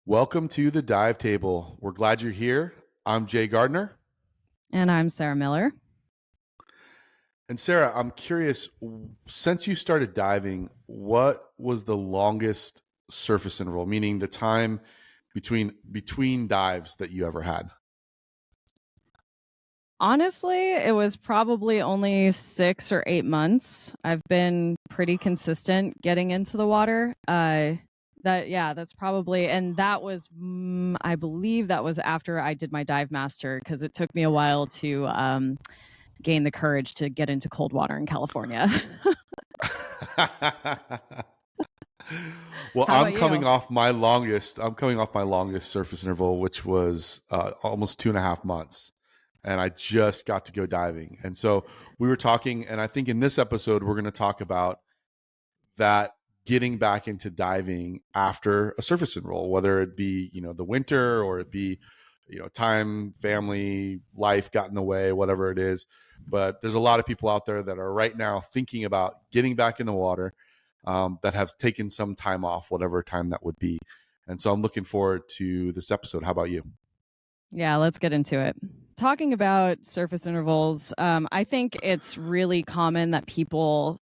Welcome to the Dive Table. We're glad you're here. I'm Jay Gardner. And I'm Sarah Miller. And Sarah, I'm curious, since you started diving, what was the longest surface interval, meaning the time between dives that you ever had? Honestly, it was probably only 6 or 8 months. I've been pretty consistent getting into the water. That's probably, and that was, I believe that was after I did my dive master, because it took me a while to gain the courage to get into cold water in California. Well, How about you? I'm coming off my longest surface interval, which was almost 2.5 months. And I just got to go diving. And so we were talking, and I think in this episode, we're going to talk about that getting back into diving after a surface interval, whether it be, the winter or it be, time, family, life got in the way, whatever it is. But there's a lot of people out there that are right now thinking about getting back in the water, that have taken some time off, whatever time that would be. And so I'm looking forward to this episode. How about you? Yeah, let's get into it. Talking about surface intervals, I think it's really common that people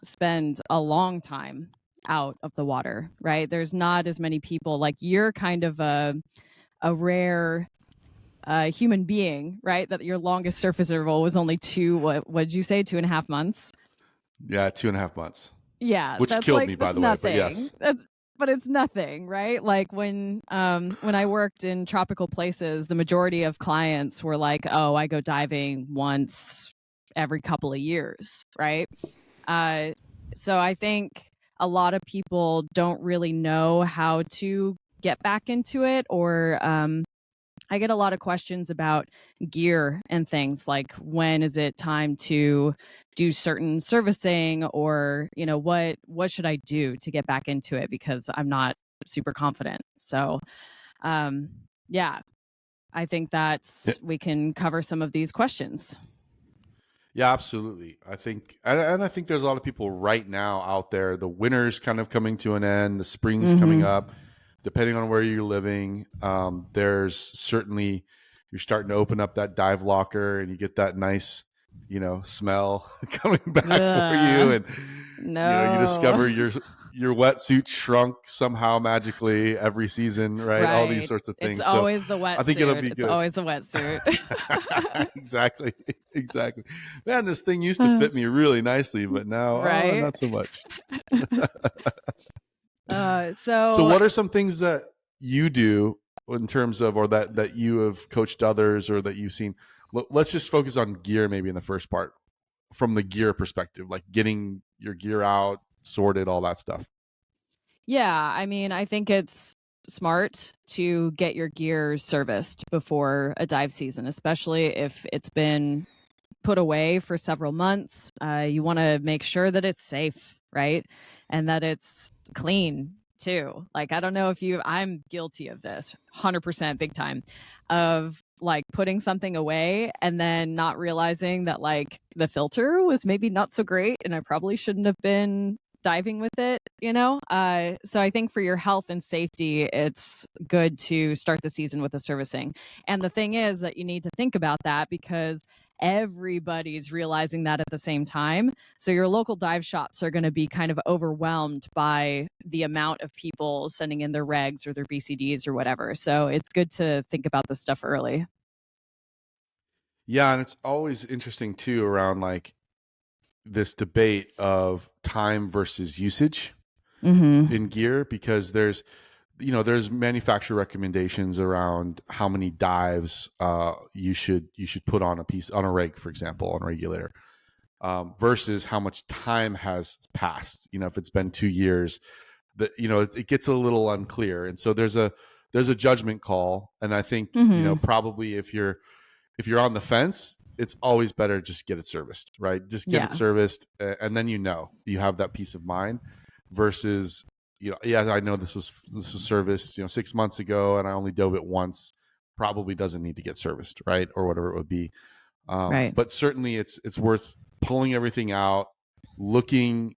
spend a long time out of the water, right? There's not as many people. Like, you're kind of a rare human being, right? That your longest surface interval was only what did you say, 2.5 months? Yeah, 2.5 months, Yeah, which killed me, by that's the way. But nothing. yes. But it's nothing, right? Like, when I worked in tropical places, the majority of clients were like, "Oh, I go diving once every couple of years," right? Uh, so I think a lot of people don't really know how to get back into it, or I get a lot of questions about gear and things like, when is it time to do certain servicing, or what should I do to get back into it, because I'm not super confident. So um yeah, I think we can cover some of these questions. Yeah, absolutely. I think, and I think there's a lot of people right now out there. The winter's kind of coming to an end. The spring's coming Mhm. up. Depending on where you're living, there's certainly, you're starting to open up that dive locker, and you get that nice, smell coming back for you, Ugh, and you no. discover your wetsuit shrunk somehow magically every season, right? All these Right. sorts of It's things. So always the I think it'll wetsuit. be It's good. always a wetsuit. Exactly. Exactly. Man, this thing used to fit me really nicely, but now, Right. not so much. Uh So so what are some things that you do in terms of, or that you have coached others, or that you've seen? Let's just focus on gear maybe in the first part, from the gear perspective, like getting your gear out, sorted, all that stuff. Yeah, I mean, I think it's smart to get your gear serviced before a dive season, especially if it's been put away for several months. You want to make sure that it's safe, right? And that it's clean too. Like, I don't know if I'm guilty of this 100% big time, of like putting something away and then not realizing that like the filter was maybe not so great and I probably shouldn't have been diving with it. So I think for your health and safety, it's good to start the season with a servicing. And the thing is that you need to think about that, because everybody's realizing that at the same time. So your local dive shops are going to be kind of overwhelmed by the amount of people sending in their regs or their BCDs or whatever. So it's good to think about this stuff early. Yeah, and it's always interesting too, around like this debate of time versus usage Mm-hmm. in gear, because there's manufacturer recommendations around how many dives you should put on a rig, for example, on a regulator, versus how much time has passed. If it's been 2 years, that it gets a little unclear, and so there's a judgment call. And I think, Mm-hmm. probably if you're on the fence, it's always better just get it serviced, right? Just get it Yeah. serviced, and then you have that peace of mind, versus, yeah, I know this was serviced 6 months ago, and I only dove it once. Probably doesn't need to get serviced, right, or whatever it would be. Right. But certainly, it's worth pulling everything out, looking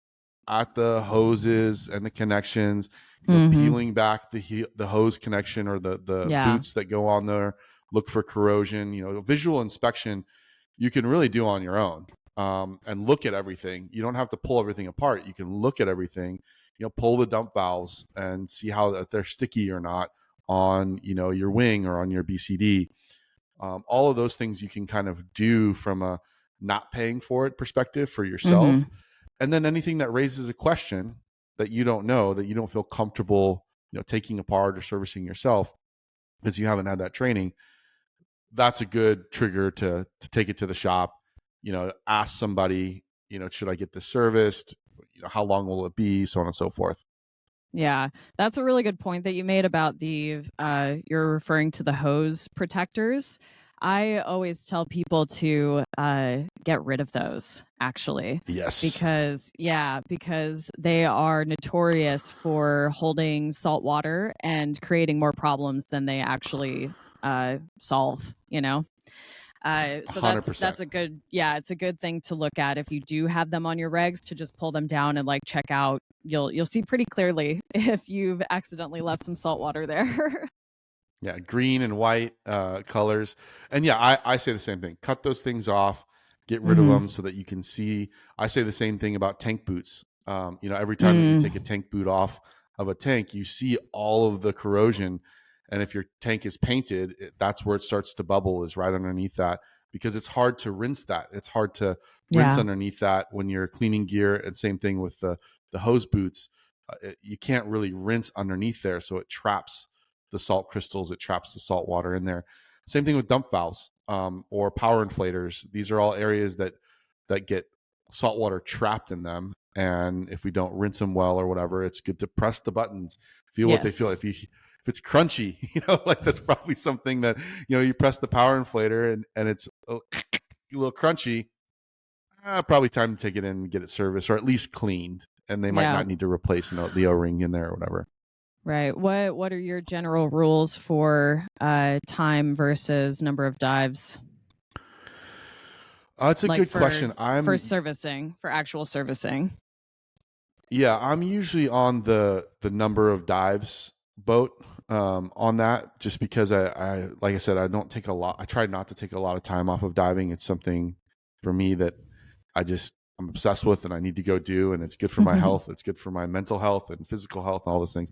at the hoses and the connections, Mm-hmm. peeling back the hose connection or the Yeah. boots that go on there. Look for corrosion. Visual inspection you can really do on your own, and look at everything. You don't have to pull everything apart. You can look at everything. Pull the dump valves and see how they're sticky or not on your wing or on your BCD. All of those things you can kind of do from a not paying for it perspective for yourself. Mm-hmm. And then anything that raises a question that you don't know, that you don't feel comfortable taking apart or servicing yourself because you haven't had that training, that's a good trigger to take it to the shop. Ask somebody, should I get this serviced? How long will it be? So on and so forth. Yeah, that's a really good point that you made about you're referring to the hose protectors. I always tell people to get rid of those, actually, Yes. because they are notorious for holding salt water and creating more problems than they actually solve. So that's 100%. it's a good thing to look at if you do have them on your regs, to just pull them down and like check out. You'll see pretty clearly if you've accidentally left some salt water there. Yeah, green and white colors. And yeah, I say the same thing. Cut those things off, get rid of Mm-hmm. them so that you can see. I say the same thing about tank boots. Every time that you Mm. take a tank boot off of a tank, you see all of the corrosion. And if your tank is painted, that's where it starts to bubble, is right underneath that, because it's hard to rinse that. It's hard to rinse Yeah. underneath that when you're cleaning gear. And same thing with the hose boots. You can't really rinse underneath there, so it traps the salt crystals, it traps the salt water in there. Same thing with dump valves, or power inflators. These are all areas that get salt water trapped in them, and if we don't rinse them well or whatever, it's good to press the buttons, feel what they feel. Yes. If it's crunchy, like that's probably something that you press the power inflator and it's a little crunchy. Probably time to take it in and get it serviced or at least cleaned, and they might Yeah. not need to replace the O-ring in there or whatever. Right. What are your general rules for time versus number of dives? That's a Like good question. for servicing, for actual servicing. I'm usually on the number of dives boat, on that, just because I like I said, I don't take a lot. I try not to take a lot of time off of diving. It's something for me that I'm obsessed with and I need to go do, and it's good for my health. It's good for my mental health and physical health and all those things.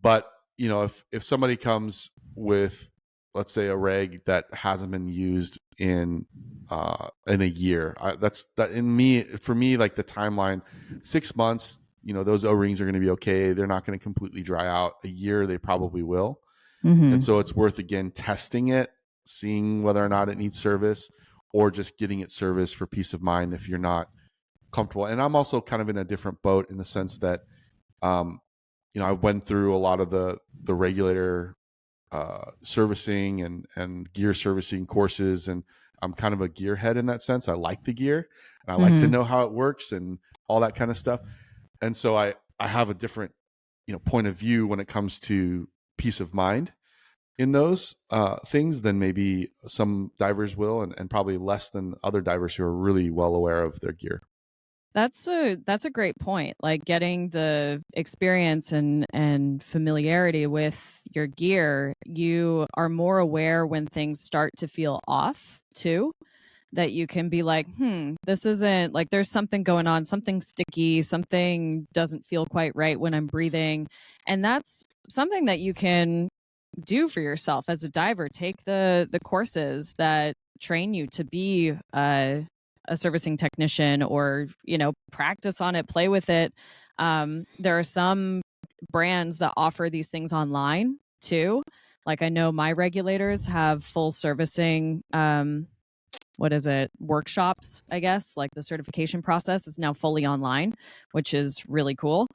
But if somebody comes with, let's say, a reg that hasn't been used in a year, that's that in me for me, like the timeline, 6 months. Those O-rings are going to be okay. They're not going to completely dry out. A year, they probably will. And Mm-hmm. so it's worth, again, testing it, seeing whether or not it needs service, or just getting it serviced for peace of mind if you're not comfortable. And I'm also kind of in a different boat in the sense that, um, I went through a lot of the regulator servicing and gear servicing courses, and I'm kind of a gearhead in that sense. I like the gear and I like to Mm-hmm. know how it works and all that kind of stuff. And so I have a different point of view when it comes to peace of mind in those things than maybe some divers will, and probably less than other divers who are really well aware of their gear. That's a great point. Like getting the experience and familiarity with your gear, you are more aware when things start to feel off too. That you can be like, this isn't like, there's something going on, something sticky, something doesn't feel quite right when I'm breathing. And that's something that you can do for yourself as a diver. Take the courses that train you to be a servicing technician, or practice on it, play with it. There are some brands that offer these things online too. Like I know my regulators have full servicing, what is it, workshops, I guess. Like the certification process is now fully online, which is really cool.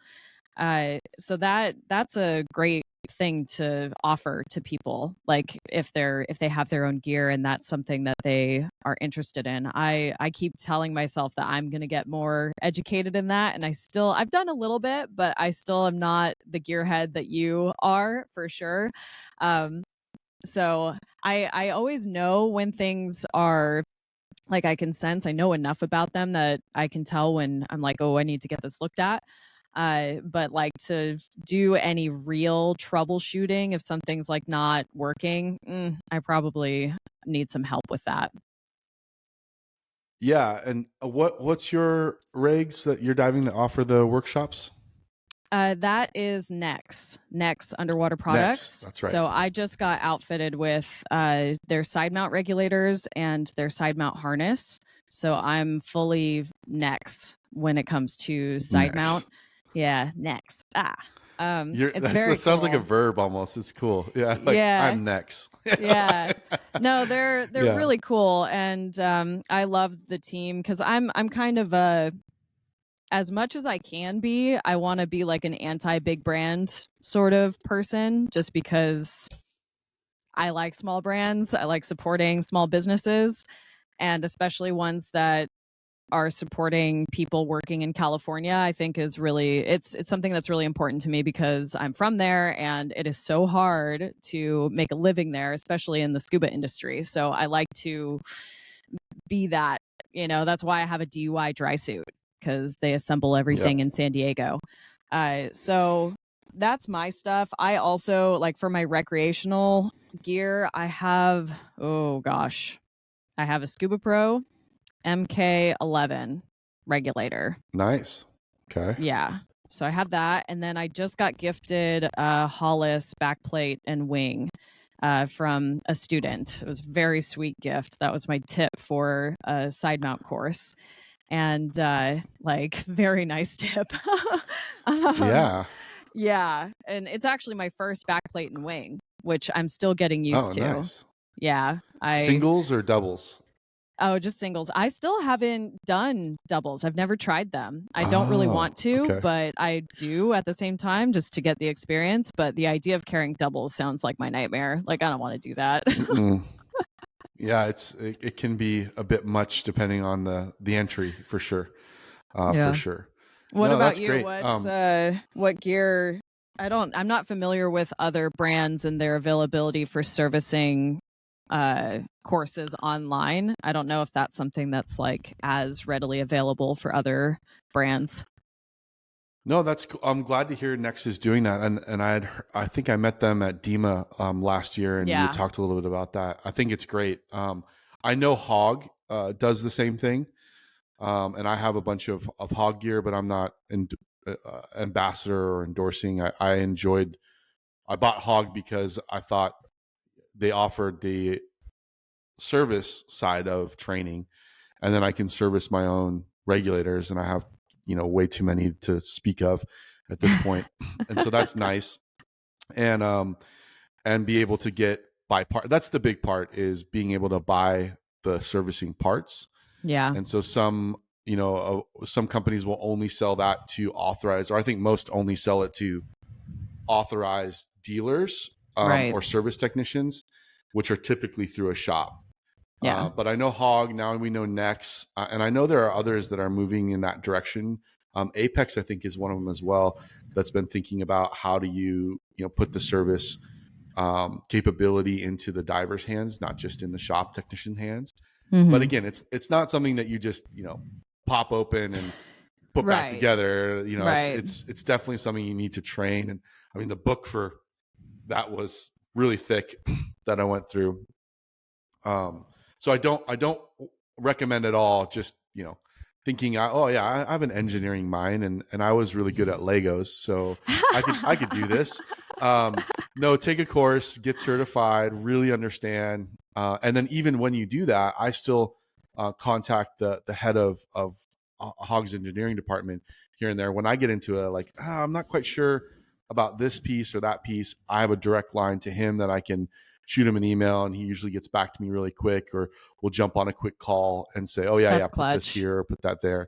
So that's a great thing to offer to people, like if they have their own gear and that's something that they are interested in. I keep telling myself that I'm going to get more educated in that, and I've done a little bit, but I still am not the gearhead that you are, for sure. um so I always know when things are Like I can sense, I know enough about them that I can tell when I'm like, oh, I need to get this looked at. But like to do any real troubleshooting if something's like not working, I probably need some help with that. Yeah, and what's your rigs that you're diving that offer the workshops? That is Nex Underwater Next, Products. that's right. So I just got outfitted with their side mount regulators and their side mount harness. So I'm fully Nex when it comes to side mount. Next, Yeah, Nex. It's that very sounds like a cool. verb almost. It's cool. Yeah, like Yeah, I'm next. yeah. No, they're Yeah, really cool, and I love the team because I'm kind of a, as much as I can be, I want to be like an anti big brand sort of person just because I like small brands. I like supporting small businesses and especially ones that are supporting people working in California. I think is really, it's something that's really important to me because I'm from there and it is so hard to make a living there, especially in the scuba industry. So I like to be that, that's why I have a DUI dry suit because they assemble everything yep, in San Diego. So that's my stuff. I also like for my recreational gear, I have, oh gosh, I have a Scuba Pro MK11 regulator. nice. Okay, Yeah. So I have that. And then I just got gifted a Hollis backplate and wing from a student. It was a very sweet gift. That was my tip for a side mount course. And like, very nice tip. um, yeah. yeah. And it's actually my first backplate and wing, which I'm still getting Oh, used to. nice. Yeah. Singles or doubles? Oh, just singles. I still haven't done doubles. I've never tried them. I don't really Oh, want to, okay. but I do at the same time just to get the experience. But the idea of carrying doubles sounds like my nightmare. Like, I don't want to do that. Mm-mm. Yeah, it can be a bit much depending on the entry for sure. For Yeah. sure. What No, about that's you? great. What gear? I'm not familiar with other brands and their availability for servicing courses online. I don't know if that's something that's like as readily available for other brands. No, that's cool. I'm glad to hear Next is doing that. And I think I met them at DEMA last year, and we Yeah. talked a little bit about that. I think it's great. I know Hog does the same thing, and I have a bunch of Hog gear, but I'm not ambassador or endorsing. I bought Hog because I thought they offered the service side of training, and then I can service my own regulators, and I have way too many to speak of at this point, and so that's nice, and be able to get buy part. That's the big part, is being able to buy the servicing parts, Yeah. and so some companies will only sell that to authorized, or I think most only sell it to authorized dealers Right. or service technicians, which are typically through a shop. Yeah. But I know Hog now, and we know Nex, and I know there are others that are moving in that direction. Apex, I think, is one of them as well. That's been thinking about how do you put the service capability into the diver's hands, not just in the shop technician hands. But Hmm. again, it's not something that you just pop open and put back Right. together. It's Right. it's definitely something you need to train. And I mean, the book for that was really thick that I went through. So I don't recommend at all just thinking oh yeah, I have an engineering mind, and I was really good at Legos, so I could do this. No, take a course, get certified, really understand, and then even when you do that, I still contact the head of Hog's engineering department here and there when I get into it. Like I'm not quite sure about this piece or that piece. I have a direct line to him that I can shoot him an email, and he usually gets back to me really quick, or we'll jump on a quick call and say, oh yeah, That's put this clutch. here or put that there.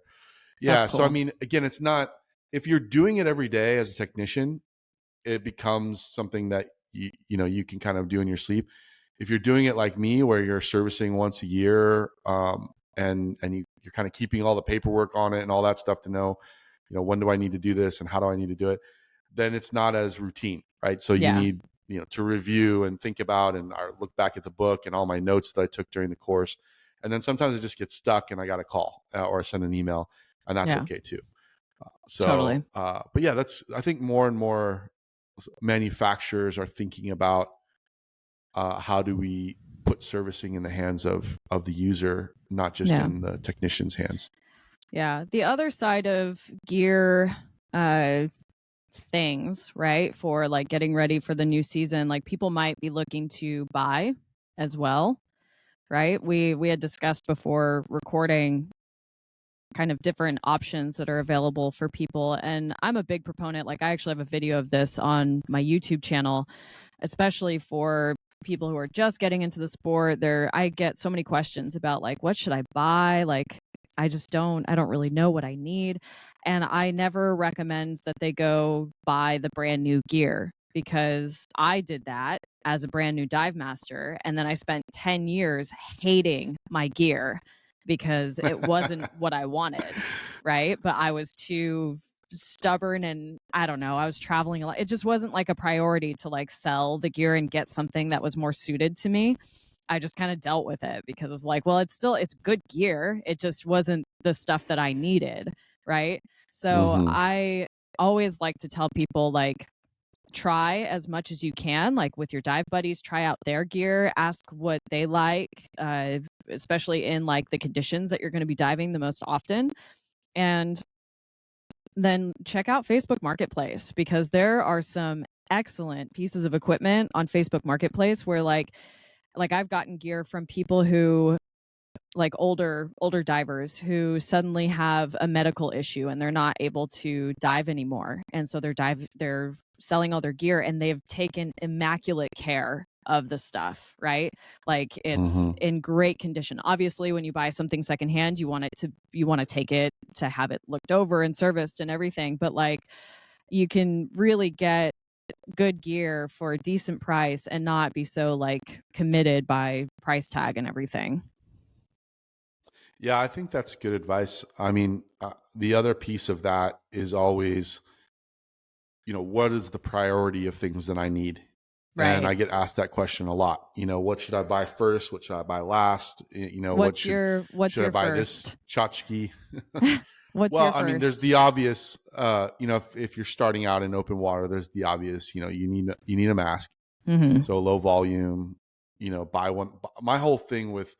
That's Yeah, so I cool. mean, again, it's not, if you're doing it every day as a technician, it becomes something that you can kind of do in your sleep. If you're doing it like me, where you're servicing once a year, and you're kind of keeping all the paperwork on it and all that stuff to know, when do I need to do this and how do I need to do it, then it's not as routine, right? So you Yeah. need to review and think about and look back at the book and all my notes that I took during the course, And then sometimes it just gets stuck and I got to call or send an email, and that's Yeah, okay too. totally. But yeah, I think more and more manufacturers are thinking about how do we put servicing in the hands of the user, not just Yeah. in the technician's hands. Yeah. The other side of gear things, right? For like getting ready for the new season, like people might be looking to buy as well, right? We had discussed before recording kind of different options that are available for people, and I'm a big proponent. Like I actually have a video of this on my YouTube channel, especially for people who are just getting into the sport. I get so many questions about like, what should I buy? Like I don't really know what I need. And I never recommend that they go buy the brand new gear, because I did that as a brand new dive master. And then I spent 10 years hating my gear because it wasn't what I wanted. Right. But I was too stubborn, and I don't know, I was traveling a lot. It just wasn't like a priority to like sell the gear and get something that was more suited to me. I just kind of dealt with it because it's like, well, it's good gear. It just wasn't the stuff that I needed, right? So Mm-hmm. I always like to tell people like try as much as you can, like with your dive buddies, try out their gear, ask what they like, especially in like the conditions that you're going to be diving the most often. And then check out Facebook Marketplace, because there are some excellent pieces of equipment on Facebook Marketplace where like I've gotten gear from people who like older divers who suddenly have a medical issue and they're not able to dive anymore, and so they're selling all their gear, and they've taken immaculate care of the stuff, right? Like it's Mm-hmm. in great condition. Obviously when you buy something secondhand, you want to take it to have it looked over and serviced and everything, but like you can really get good gear for a decent price and not be so like committed by price tag and everything. Yeah, I think that's good advice. I mean, the other piece of that is always, what is the priority of things that I need? And Right. I get asked that question a lot. What should I buy first? What should I buy last? What What's should I your buy this first? tchotchke? What's Well, your I mean, there's first? the obvious. If you're starting out in open water, there's the obvious. You need a mask, Mm-hmm. so low volume. Buy one. My whole thing with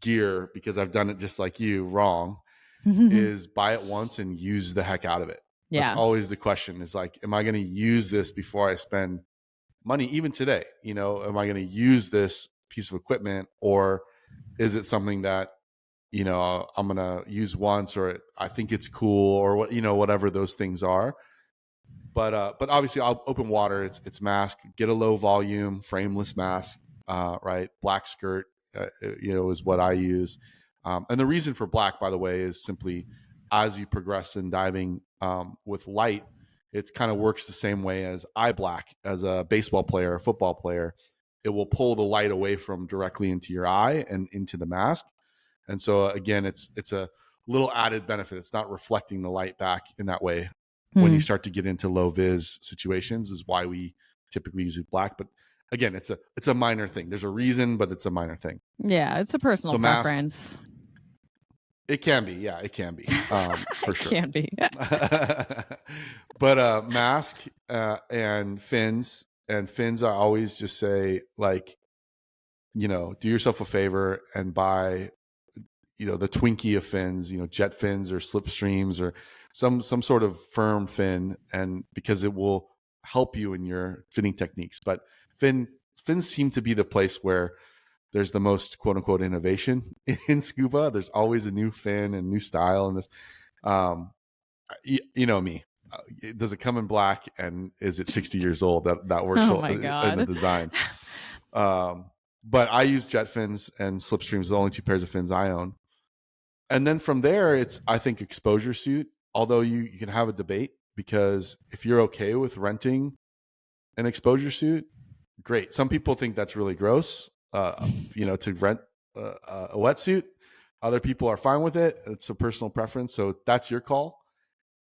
gear, because I've done it just like you wrong, is buy it once and use the heck out of it. That's Yeah. always the question, is like, am I going to use this before I spend money? Even today, am I going to use this piece of equipment, or is it something that, I'm going to use once, or I think it's cool, or whatever those things are. But obviously, open water, it's mask, get a low volume frameless mask, right? Black skirt, is what I use. And the reason for black, by the way, is simply as you progress in diving with light, it kind of works the same way as eye black. As a baseball player, a football player, it will pull the light away from directly into your eye and into the mask. And so again, it's a little added benefit. It's not reflecting the light back in that way when you Hmm. start to get into low vis situations, is why we typically use it black. But again, it's a minor thing. There's a reason, but it's a minor thing. Yeah, it's a personal So mask, preference. it can be, yeah, it can be, for It sure. can be. But mask and fins, I always just say, like, do yourself a favor and buy the Twinkie of fins, jet fins or slipstreams or some sort of firm fin, and because it will help you in your finning techniques. But fins seem to be the place where there's the most quote unquote innovation in scuba. There's always a new fin and new style, and this, you know me. Does it come in black, and is it 60 years old? That works Oh my in the god. design. Um, but I use jet fins and slipstreams, the only two pairs of fins I own. And then from there, it's, I think, exposure suit. Although you can have a debate, because if you're okay with renting an exposure suit, great. Some people think that's really gross, to rent a wetsuit. Other people are fine with it. It's a personal preference, so that's your call.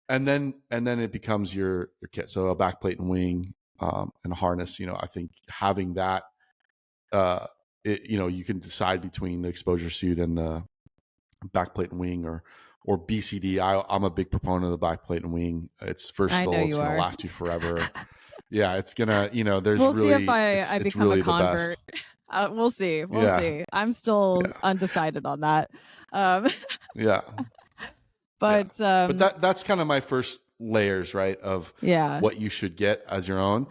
And then it becomes your kit. So a backplate and wing, and a harness. I think having that you can decide between the exposure suit and the backplate and wing, or BCD. I'm a big proponent of the backplate and wing. It's I know it's you going to are. last you forever. Yeah, it's gonna, there's We'll see if really, I it's become a really the best. convert. We'll see. We'll Yeah, see. I'm still yeah, undecided on that. Um, yeah, yeah. but But that's kind of my first layers, right, of yeah, what you should get as your own.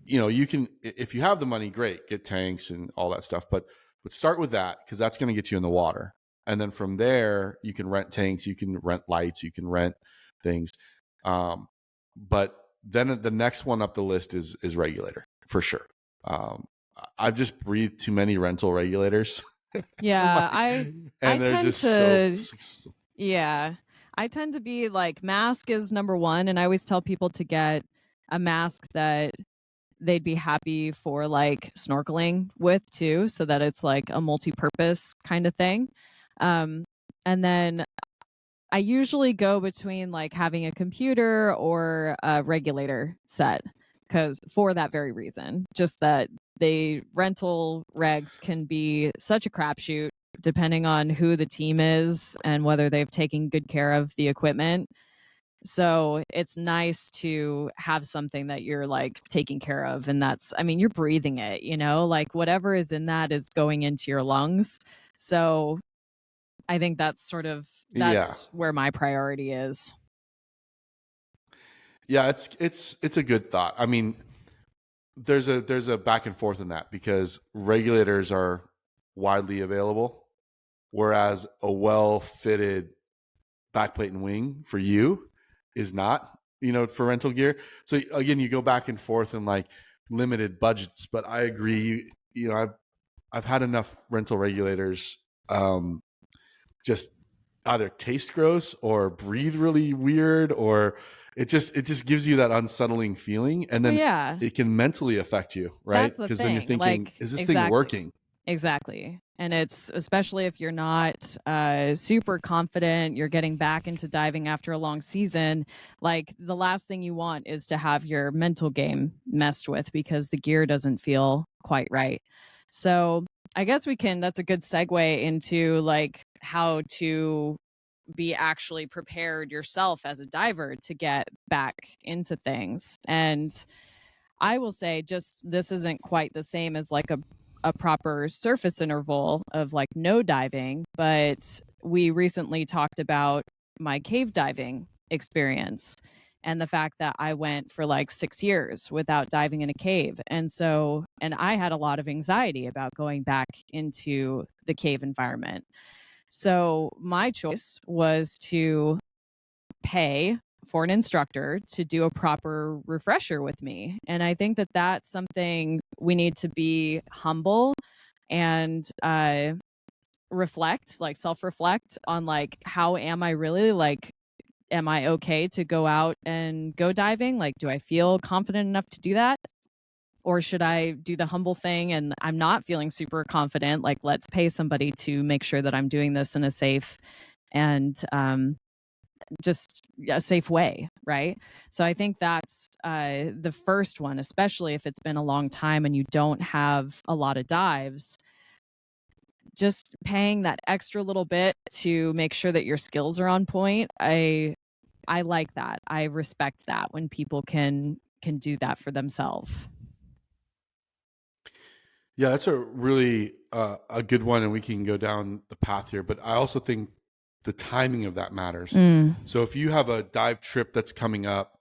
You can, if you have the money, great, get tanks and all that stuff. But start with that, because that's going to get you in the water, and then from there you can rent tanks, you can rent lights, you can rent things. But then the next one up the list is regulator, for sure. I've just breathed too many rental regulators. yeah. I And they're tend just so, to yeah. I tend to be like mask is number one, and I always tell people to get a mask that they'd be happy for like snorkeling with too, so that it's like a multi-purpose kind of thing. Um, and then I usually go between like having a computer or a regulator set, because for that very reason, just that they rental regs can be such a crapshoot depending on who the team is and whether they've taken good care of the equipment. So it's nice to have something that you're like taking care of. And that's, I mean, you're breathing it, like whatever is in that is going into your lungs. So I think yeah, that's where my priority is. yeah. It's a good thought. I mean, there's a back and forth in that, because regulators are widely available, whereas a well fitted backplate and wing for you is not, for rental gear. So again, you go back and forth in like limited budgets. But I agree, I've had enough rental regulators just either taste gross or breathe really weird, or it just gives you that unsettling feeling, and Well, then yeah, it can mentally affect you, right? that's the Because then you're thing. thinking, Like, is this thing exactly. working? Exactly. And it's especially if you're not super confident, you're getting back into diving after a long season. Like, the last thing you want is to have your mental game messed with because the gear doesn't feel quite right. So, I guess that's a good segue into like how to be actually prepared yourself as a diver to get back into things. And I will say, just this isn't quite the same as like a proper surface interval of like no diving, but we recently talked about my cave diving experience and the fact that I went for like 6 years without diving in a cave. And I had a lot of anxiety about going back into the cave environment. So my choice was to pay for an instructor to do a proper refresher with me. And I think that that's something we need to be humble and reflect, like self reflect on, like, how am I really? Like, am I okay to go out and go diving? Like, do I feel confident enough to do that? Or should I do the humble thing and I'm not feeling super confident? Like, let's pay somebody to make sure that I'm doing this in a safe and just a safe way, right? So I think that's the first one, especially if it's been a long time and you don't have a lot of dives. Just paying that extra little bit to make sure that your skills are on point. I like that. I respect that when people can do that for themselves. Yeah, that's a really a good one, and we can go down the path here. But I also think the timing of that matters. Mm. So if you have a dive trip that's coming up,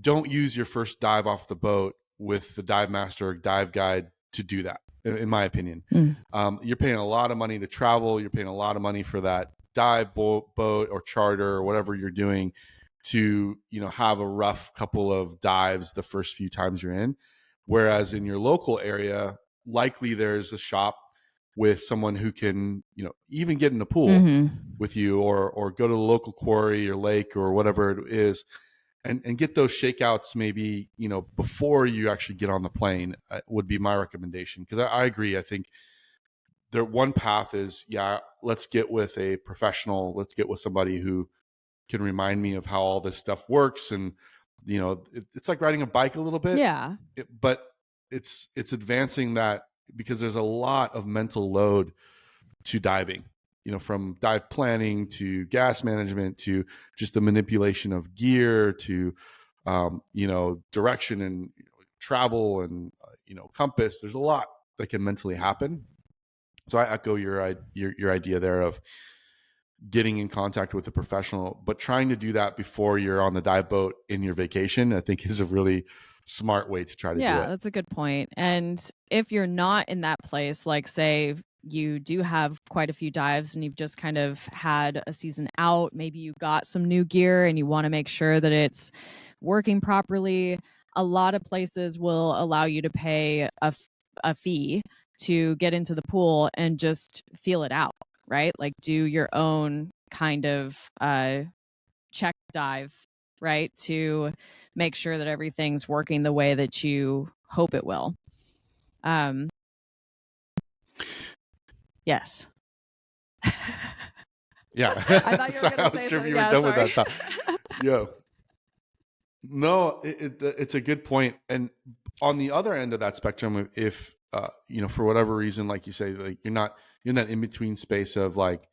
don't use your first dive off the boat with the dive master or dive guide to do that. In my opinion, Mm. you're paying a lot of money to travel. You're paying a lot of money for that dive boat or charter or whatever you're doing to have a rough couple of dives the first few times you're in. Whereas in your local area, likely there's a shop with someone who can even get in the pool Hmm. with you, or go to the local quarry or lake or whatever it is, and get those shakeouts maybe before you actually get on the plane, would be my recommendation. Because I agree. I think one path is, yeah, let's get with a professional, let's get with somebody who can remind me of how all this stuff works. And it's like riding a bike a little bit, Yeah. but it's advancing that because there's a lot of mental load to diving, from dive planning to gas management to just the manipulation of gear to, direction and travel and, compass. There's a lot that can mentally happen. So I echo your idea there of getting in contact with a professional, but trying to do that before you're on the dive boat in your vacation, I think is a really smart way to try to do Yeah, it. that's a good point. And if you're not in that place, like say you do have quite a few dives and you've just kind of had a season out, maybe you got some new gear and you want to make sure that it's working properly, a lot of places will allow you to pay a fee to get into the pool and just feel it out, right? Like do your own kind of check dive, right? To make sure that everything's working the way that you hope it will. Yes. Yeah. I thought you were going to say sure if something. you were Yeah, done sorry. with that thought. Yeah. No, it's a good point. And on the other end of that spectrum, if for whatever reason, like you say, like you're in that in between space of like,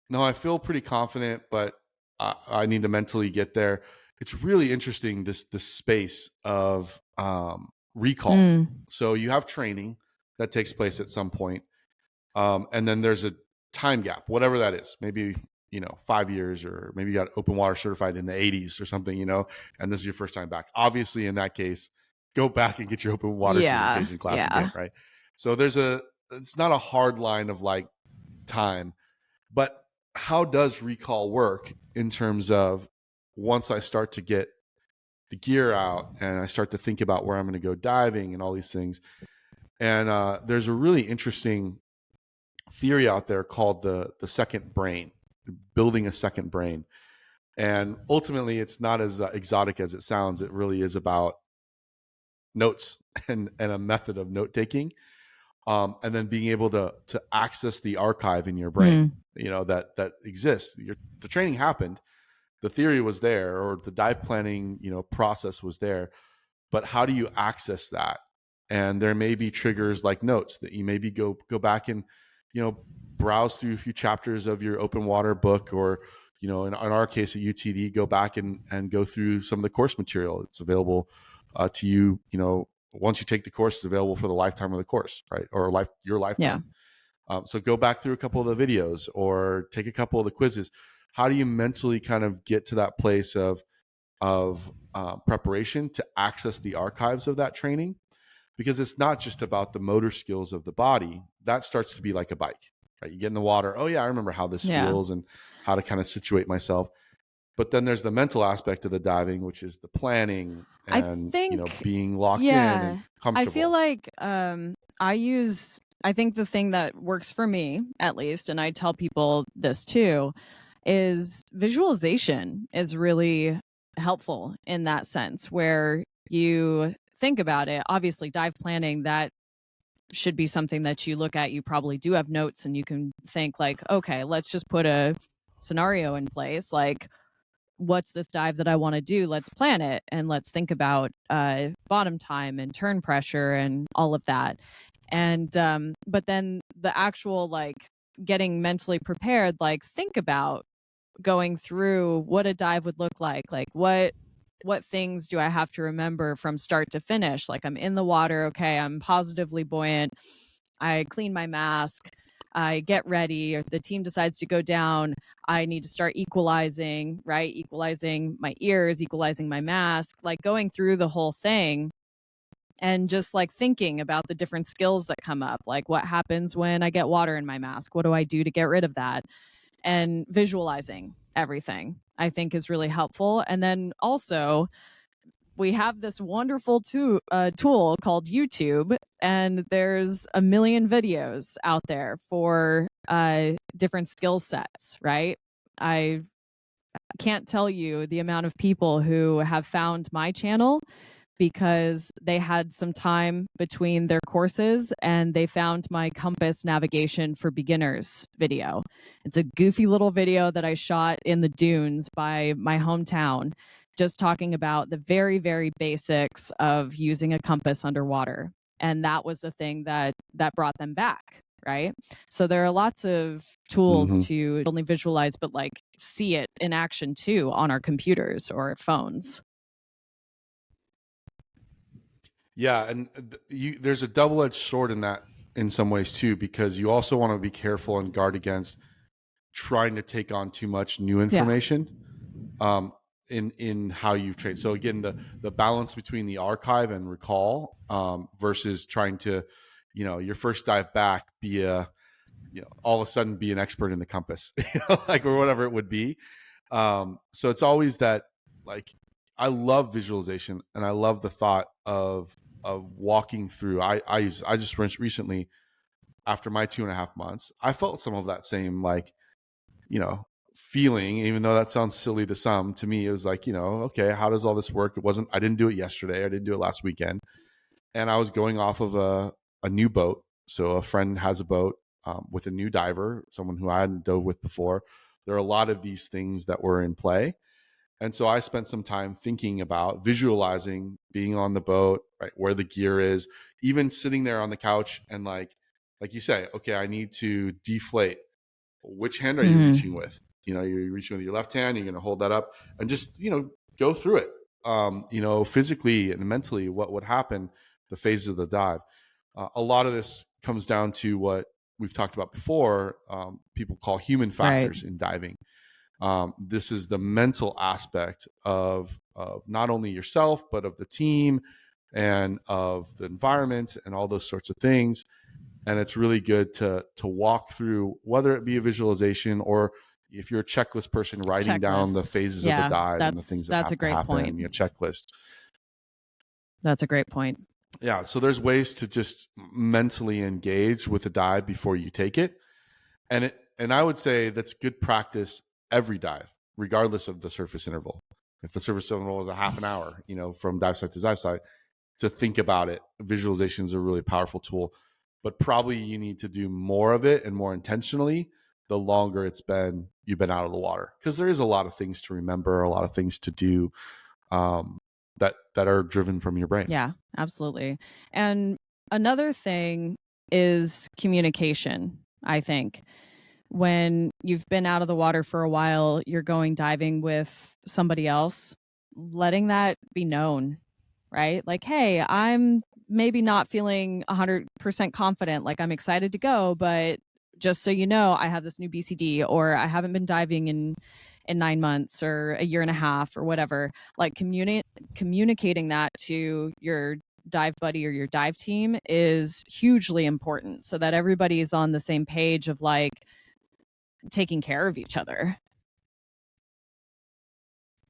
no, I feel pretty confident, but I need to mentally get there. It's really interesting this space of recall. So you have training that takes place at some point, and then there's a time gap, whatever that is. Maybe 5 years, or maybe you got open water certified in the 80s or something, and this is your first time back. Obviously, in that case, go back and get your open water certification class again, right? So it's not a hard line of like time, but how does recall work in terms of once I start to get the gear out and I start to think about where I'm going to go diving and all these things? And there's a really interesting theory out there called the second brain, building a second brain. And ultimately, it's not as exotic as it sounds. It really is about notes and a method of note taking, and then being able to access the archive in your brain, that exists. The training happened, the theory was there, or the dive planning process was there, but how do you access that? And there may be triggers like notes that you maybe go back and browse through a few chapters of your open water book, or in our case at UTD, go back and go through some of the course material. It's available to you. Once you take the course, it's available for the lifetime of the course, right? Or your lifetime. So go back through a couple of the videos or take a couple of the quizzes. How do you mentally kind of get to that place of preparation to access the archives of that training? Because it's not just about the motor skills of the body. That starts to be like a bike, right? You get in the water. Oh yeah, I remember how this feels and how to kind of situate myself. But then there's the mental aspect of the diving, which is the planning and being locked in and comfortable. I feel like I think the thing that works for me, at least, and I tell people this too, is visualization is really helpful in that sense, where you think about it. Obviously, dive planning, that should be something that you look at. You probably do have notes and you can think like, okay, let's just put a scenario in place. Like, what's this dive that I want to do? Let's plan it and let's think about bottom time and turn pressure and all of that. And but then the actual like getting mentally prepared, like think about going through what a dive would look like what things do I have to remember from start to finish? Like I'm in the water, okay, I'm positively buoyant, I clean my mask, I get ready, or the team decides to go down, I need to start equalizing, right? Equalizing my ears, equalizing my mask, like going through the whole thing and just like thinking about the different skills that come up. Like what happens when I get water in my mask? What do I do to get rid of that? And visualizing everything, I think, is really helpful. And then also, we have this wonderful tool called YouTube, and there's a million videos out there for different skill sets, right? I can't tell you the amount of people who have found my channel because they had some time between their courses and they found my compass navigation for beginners video. It's a goofy little video that I shot in the dunes by my hometown, just talking about the very, very basics of using a compass underwater. and that was the thing that brought them back, right? So there are lots of tools to not only visualize but like see it in action too on our computers or phones. Yeah, and there's a double-edged sword in that in some ways too, because you also want to be careful and guard against trying to take on too much new information in how you've trained. So again, the balance between the archive and recall versus trying to, your first dive back be all of a sudden be an expert in the compass, like, or whatever it would be. So it's always that, like, I love visualization and I love the thought of walking through. I just recently, after my 2.5 months, I felt some of that same, like, feeling, even though that sounds silly to some. To me, it was like, okay, how does all this work? I didn't do it yesterday. I didn't do it last weekend. And I was going off of a new boat. So a friend has a boat with a new diver, someone who I hadn't dove with before. There are a lot of these things that were in play. And so I spent some time thinking about visualizing being on the boat, right, where the gear is, even sitting there on the couch and like you say, okay, I need to deflate. Which hand are you reaching with? You're reaching with your left hand, you're going to hold that up and just, go through it. Physically and mentally, what would happen, the phases of the dive. A lot of this comes down to what we've talked about before, people call human factors in diving. This is the mental aspect of not only yourself, but of the team and of the environment and all those sorts of things. And it's really good to walk through, whether it be a visualization or if you're a checklist person, writing down the phases of the dive and the things that have to happen, checklist. That's a great point. Yeah. So there's ways to just mentally engage with the dive before you take it. And I would say that's good practice every dive, regardless of the surface interval. If the surface interval is a half an hour, from dive site to dive site, to think about it, visualization is a really powerful tool. But probably you need to do more of it and more intentionally the longer you've been out of the water, because there is a lot of things to remember, a lot of things to do that are driven from your brain. Yeah, absolutely. And another thing is communication, I think. When you've been out of the water for a while, you're going diving with somebody else, letting that be known, right? Like, hey, I'm maybe not feeling 100% confident, like I'm excited to go, but just so you know, I have this new BCD, or I haven't been diving in 9 months or a year and a half or whatever. Like communicating that to your dive buddy or your dive team is hugely important, so that everybody is on the same page of like taking care of each other.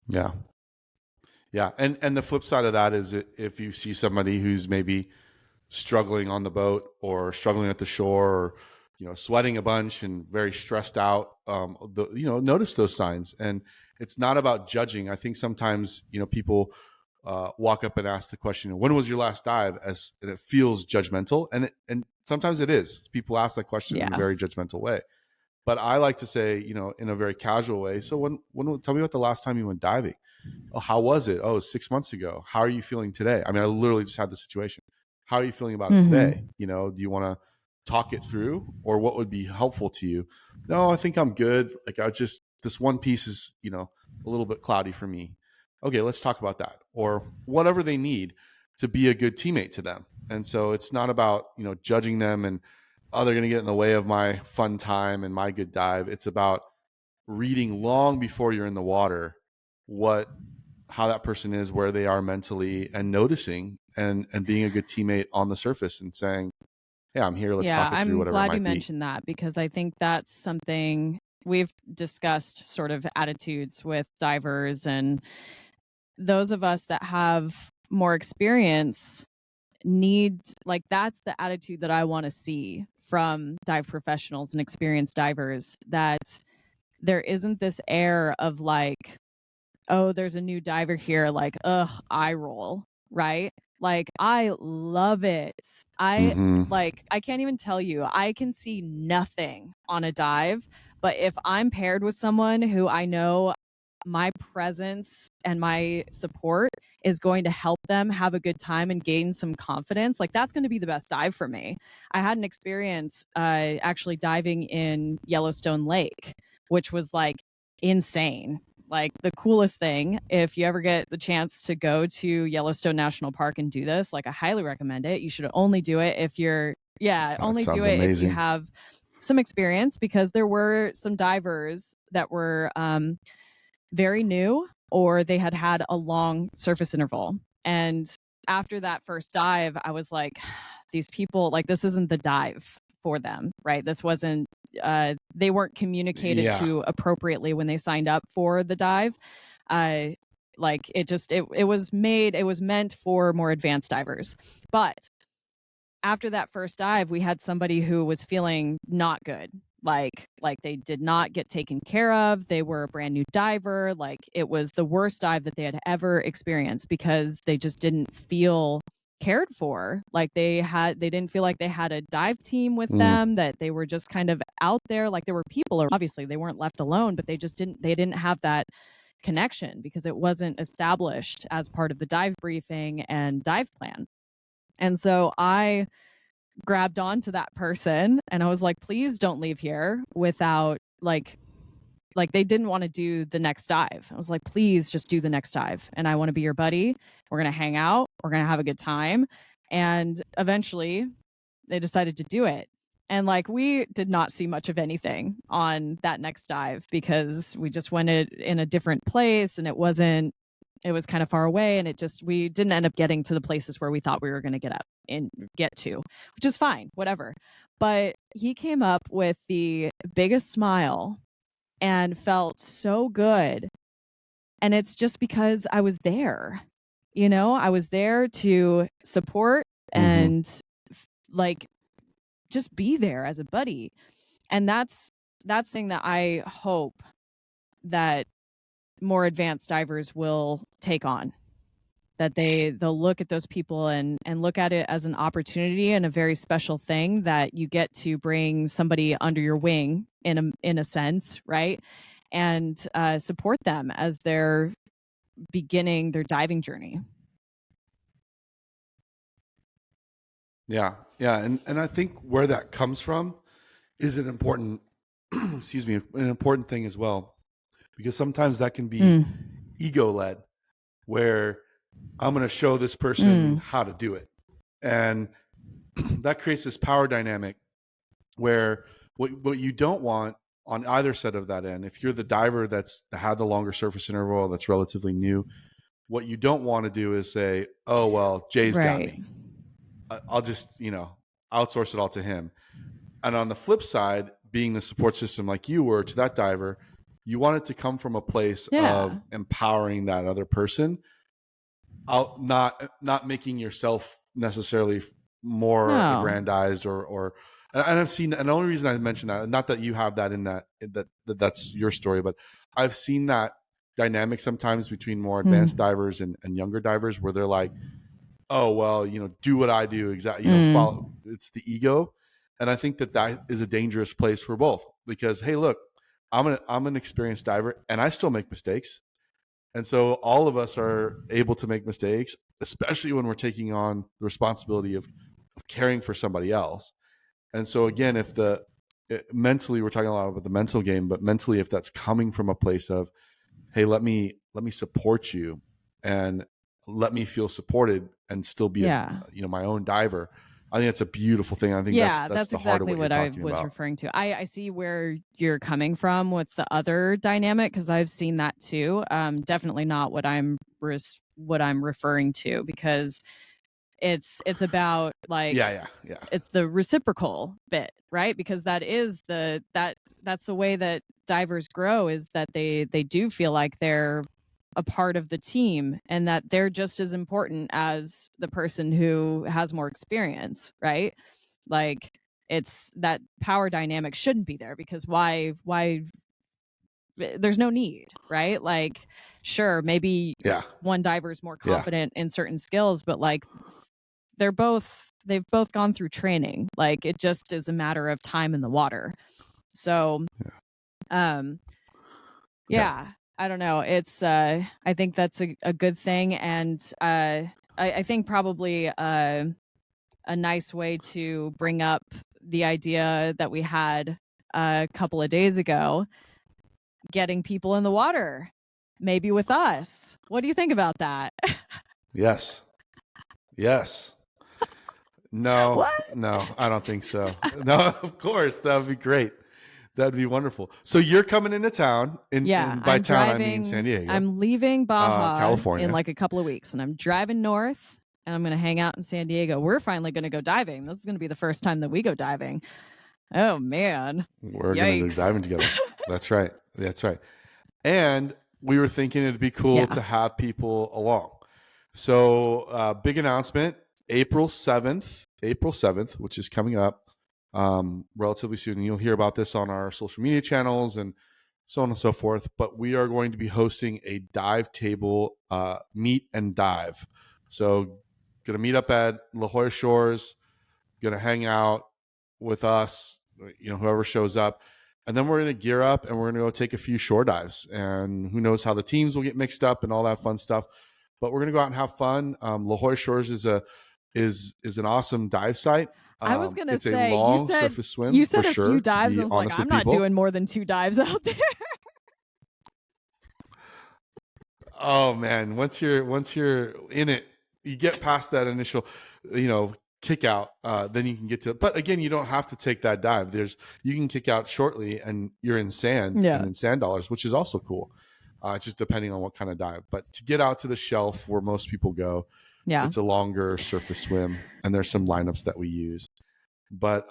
Yeah. And the flip side of that is, if you see somebody who's maybe struggling on the boat or struggling at the shore, or sweating a bunch and very stressed out, notice those signs. And it's not about judging. I think sometimes people walk up and ask the question, when was your last dive, and it feels judgmental, and sometimes it is. People ask that question in a very judgmental way. But I like to say, in a very casual way, so when tell me about the last time you went diving. Oh, how was it? Oh, 6 months ago. How are you feeling today? I mean, I literally just had the situation. How are you feeling about it today? Do you want to talk it through, or what would be helpful to you? No, I think I'm good. Like, this one piece is, a little bit cloudy for me. Okay, let's talk about that, or whatever they need to be a good teammate to them. And so it's not about, judging them and, oh, they're going to get in the way of my fun time and my good dive. It's about reading long before you're in the water how that person is, where they are mentally, and noticing and being a good teammate on the surface and saying, hey, I'm here. Let's talk it through, whatever it might be. I'm glad you mentioned that, because I think that's something we've discussed, sort of attitudes with divers, and those of us that have more experience that's the attitude that I want to see from dive professionals and experienced divers, that there isn't this air of like, oh, there's a new diver here, like, ugh, eye roll, right? Like, I love it. I can't even tell you, I can see nothing on a dive, but if I'm paired with someone who I know my presence and my support is going to help them have a good time and gain some confidence, like that's going to be the best dive for me. I had an experience actually diving in Yellowstone Lake, which was like insane. Like the coolest thing. If you ever get the chance to go to Yellowstone National Park and do this, like I highly recommend it. You should only do it if you're, yeah, That only do sounds it if you amazing. have some experience, because there were some divers that were very new, or they had had a long surface interval. And after that first dive, I was like, these people, like, this isn't the dive for them, right? This wasn't, they weren't communicated Yeah. to appropriately when they signed up for the dive. Like it was meant for more advanced divers. But after that first dive, we had somebody who was feeling not good. Like they did not get taken care of. They were a brand new diver. Like it was the worst dive that they had ever experienced, because they just didn't feel cared for. Like they didn't feel like they had a dive team with them, that they were just kind of out there. Like there were people, obviously they weren't left alone, but they didn't have that connection because it wasn't established as part of the dive briefing and dive plan. And so I grabbed onto that person and I was like, please don't leave here without like they didn't want to do the next dive. I was like, please just do the next dive. And I want to be your buddy. We're going to hang out. We're going to have a good time. And eventually they decided to do it. And like we did not see much of anything on that next dive because we just went in a different place, and it was kind of far away, and we didn't end up getting to the places where we thought we were going to get to, which is fine, whatever. But he came up with the biggest smile and felt so good. And it's just because I was there. I was there to support and like just be there as a buddy. And that's thing that I hope that more advanced divers will take on, that they'll look at those people and look at it as an opportunity and a very special thing that you get to bring somebody under your wing in a sense, right? And support them as they're beginning their diving journey. Yeah. And I think where that comes from is an important excuse me, an important thing as well, because sometimes that can be ego led, where I'm going to show this person how to do it. And that creates this power dynamic where what you don't want on either side of that end, if you're the diver that's had the longer surface interval, that's relatively new, what you don't want to do is say, oh, well, Jay's got me. I'll just, outsource it all to him. And on the flip side, being the support system like you were to that diver, you want it to come from a place of empowering that other person, out, not making yourself necessarily more aggrandized or. And I've seen, and the only reason I mention that, not that you have that in that's your story, but I've seen that dynamic sometimes between more advanced divers and younger divers, where they're like, oh, well, do what I do exactly, follow. It's the ego. And I think that is a dangerous place for both, because, hey, look, I'm an experienced diver and I still make mistakes. And so all of us are able to make mistakes, especially when we're taking on the responsibility of caring for somebody else. And so again, if mentally, we're talking a lot about the mental game, but mentally, if that's coming from a place of, hey, let me support you and let me feel supported and still be my own diver, I think that's a beautiful thing. I think that's the heart of exactly what I you're was about. referring to. I see where you're coming from with the other dynamic, because I've seen that too. Definitely not what I'm referring to, because it's about like it's the reciprocal bit, right? Because that's the way that divers grow, is that they do feel like they're a part of the team and that they're just as important as the person who has more experience, right? Like it's that power dynamic shouldn't be there, because why there's no need, right? Like sure, maybe one diver is more confident in certain skills, but like they've both gone through training. Like it just is a matter of time in the water. So I don't know. It's I think that's a good thing, and I think probably a nice way to bring up the idea that we had a couple of days ago, getting people in the water, maybe with us. What do you think about that? Yes. Yes. No, What? no, I don't think so. No, of course, that would be great. That'd be wonderful. So you're coming into town, Yeah, and by I'm town I mean San driving. Diego, I'm leaving Baja in California. like a couple of weeks, and I'm driving north, and I'm going to hang out in San Diego. We're finally going to go diving. This is going to be the first time that we go diving. Oh man. We're gonna go Yikes. diving together. That's right. That's right. And we were thinking it'd be cool Yeah. to have people along. So big announcement, April 7th, which is coming up relatively soon. And you'll hear about this on our social media channels and so on and so forth. But we are going to be hosting a dive table meet and dive. So going to meet up at La Jolla Shores, going to hang out with us, whoever shows up. And then we're going to gear up and we're going to go take a few shore dives. And who knows how the teams will get mixed up and all that fun stuff. But we're going to go out and have fun. La Jolla Shores is an awesome dive site. I was gonna It's say, a long surface swim you for said a sure. few dives. To I be was like, honest I'm with not people. doing more than 2 dives out there. Oh man, once you're in it, you get past that initial, kick out. Then you can get to. But again, you don't have to take that dive. You can kick out shortly, and you're in sand Yeah. and in sand dollars, which is also cool. Just depending on what kind of dive. But to get out to the shelf where most people go, Yeah. it's a longer surface swim, and there's some lineups that we use. But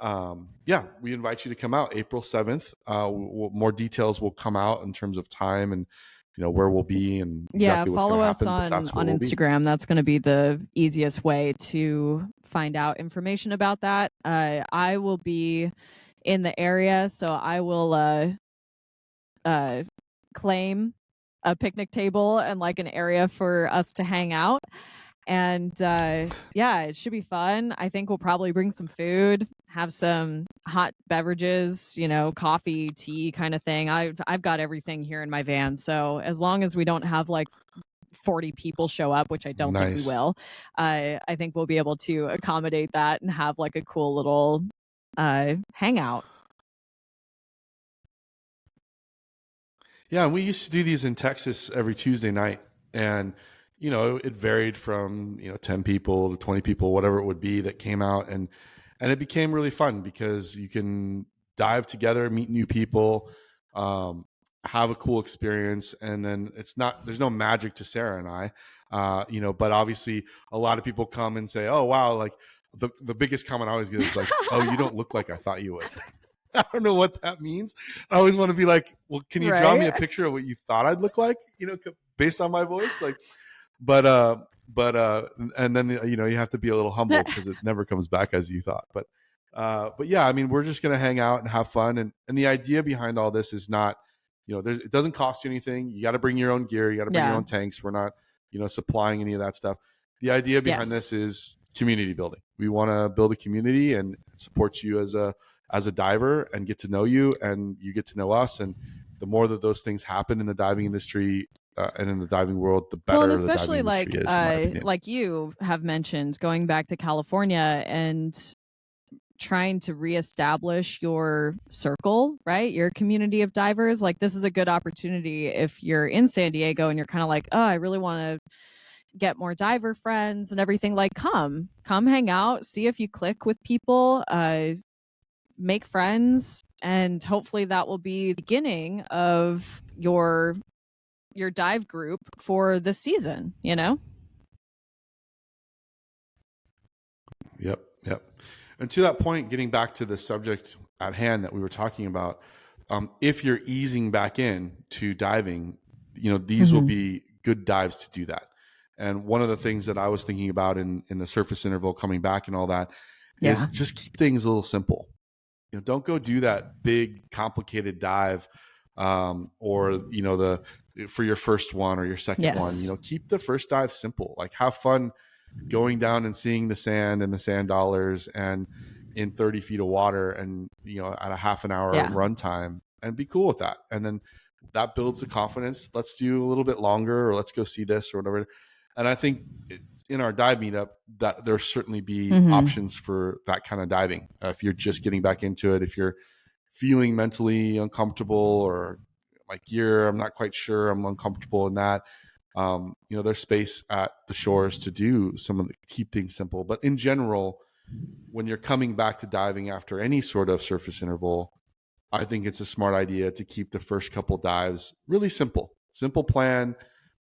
yeah, we invite you to come out April 7th. More details will come out in terms of time and where we'll be and exactly what's going follow to us happen. But on that's where we'll be. Instagram. That's going to be the easiest way to find out information about that. I will be in the area, so I will claim a picnic table and like an area for us to hang out. And yeah, it should be fun. I think we'll probably bring some food, have some hot beverages, coffee, tea kind of thing. I've got everything here in my van. So as long as we don't have like 40 people show up, which I don't think we will, I think we'll be able to accommodate that and have like a cool little hangout. Yeah, and we used to do these in Texas every Tuesday night, and it varied from 10 people to 20 people, whatever it would be that came out, and it became really fun because you can dive together, meet new people, have a cool experience, and then there's no magic to Sarah and I, but obviously a lot of people come and say, oh wow, like the biggest comment I always get is like, oh, you don't look like I thought you would. I don't know what that means. I always want to be like, well, can you draw me a picture of what you thought I'd look like, based on my voice? Like, but and then, you have to be a little humble because it never comes back as you thought. But yeah, I mean, we're just going to hang out and have fun. And the idea behind all this is not, it doesn't cost you anything. You got to bring your own gear. You got to bring your own tanks. We're not, supplying any of that stuff. The idea behind this is community building. We want to build a community and support you as a diver and get to know you, and you get to know us. And the more that those things happen in the diving industry and in the diving world, the better. Well, and especially the diving industry is, like you have mentioned, going back to California and trying to reestablish your circle, right? Your community of divers. Like, this is a good opportunity if you're in San Diego and you're kind of like, oh, I really want to get more diver friends and everything. Like, come hang out, see if you click with people, make friends, and hopefully that will be the beginning of your dive group for the season, Yep. And to that point, getting back to the subject at hand that we were talking about, if you're easing back in to diving, these will be good dives to do that. And one of the things that I was thinking about in the surface interval coming back and all that is just keep things a little simple. Don't go do that big complicated dive, or for your first one or your second one. Keep the first dive simple. Like, have fun going down and seeing the sand and the sand dollars and in 30 feet of water and at a half an hour run time, and be cool with that. And then that builds the confidence. Let's do a little bit longer, or let's go see this or whatever. And I think in our dive meetup, that there'll certainly be options for that kind of diving. If you're just getting back into it, if you're feeling mentally uncomfortable, or my gear, I'm not quite sure, I'm uncomfortable in that. There's space at the shores to do some of the, keep things simple. But in general, when you're coming back to diving after any sort of surface interval, I think it's a smart idea to keep the first couple dives really simple. Simple plan,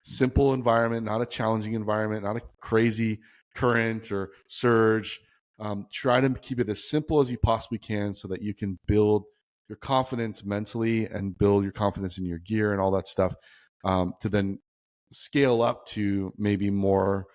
simple environment, not a challenging environment, not a crazy current or surge. Try to keep it as simple as you possibly can so that you can build your confidence mentally and build your confidence in your gear and all that stuff, to then scale up to maybe more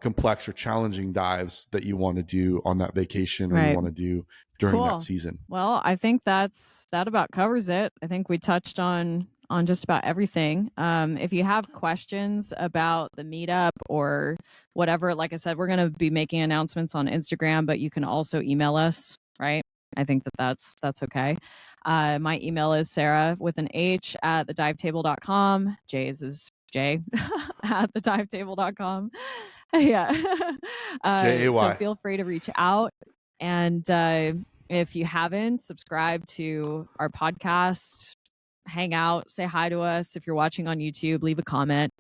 complex or challenging dives that you want to do on that vacation, or you want to do during that season. Well, I think that about covers it. I think we touched on just about everything. If you have questions about the meetup or whatever, like I said, we're going to be making announcements on Instagram, but you can also email us, right? I think that's okay. My email is Sarah with an H at thedivetable.com. Jay's is J at thedivetable.com. Yeah. Jay. So feel free to reach out. And if you haven't, subscribe to our podcast, hang out, say hi to us. If you're watching on YouTube, leave a comment,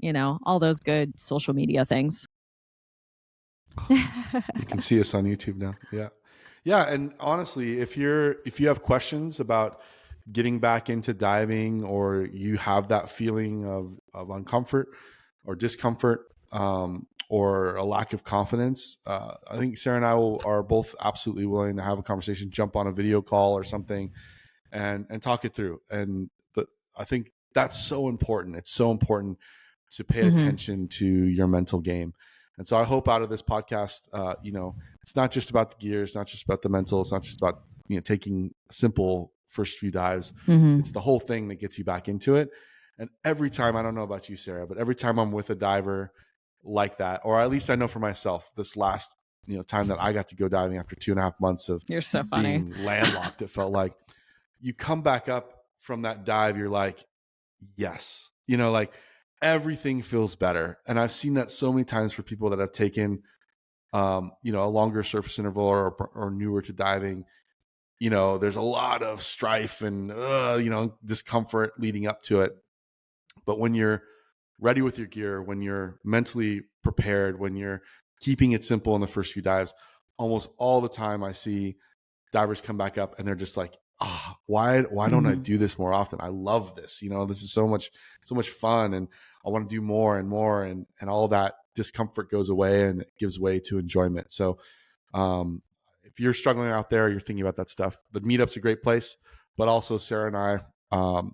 all those good social media things. You can see us on YouTube now. Yeah. Yeah. And honestly, if you have questions about getting back into diving, or you have that feeling of uncomfort or discomfort, or a lack of confidence, I think Sarah and I are both absolutely willing to have a conversation, jump on a video call or something, and talk it through. And I think that's so important. It's so important to pay attention to your mental game. And so I hope out of this podcast, it's not just about the gear, it's not just about the mental, it's not just about taking simple first few dives. It's the whole thing that gets you back into it. And every time, I don't know about you, Sarah, but every time I'm with a diver like that, or at least I know for myself, this last time that I got to go diving after 2.5 months of You're so funny. being landlocked, it felt like you come back up from that dive, you're like, yes, like everything feels better. And I've seen that so many times for people that have taken a longer surface interval, or newer to diving. There's a lot of strife and discomfort leading up to it. But when you're ready with your gear, when you're mentally prepared, when you're keeping it simple in the first few dives, almost all the time I see divers come back up and they're just like, why don't I do this more often? I love this. This is so much fun, and I want to do more and more, and all that discomfort goes away and it gives way to enjoyment. So if you're struggling out there, you're thinking about that stuff, the meetup's a great place. But also Sarah and I,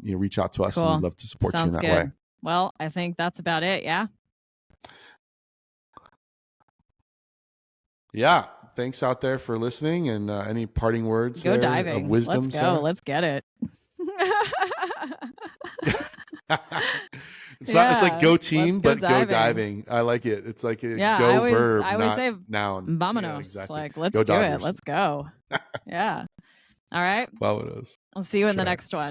reach out to us. Cool. And we'd love to support you in that way. Well, I think that's about it. Yeah. Yeah. Thanks out there for listening, and any parting words go diving. Of wisdom? Let's go. Sarah? Let's get it. It's like go team, but diving. Go diving. I like it. It's like a go verb. I always say noun. Vamonos. Yeah, exactly. Like let's go do it. Let's go. Yeah. All right. Vamonos. I'll see you in the next one.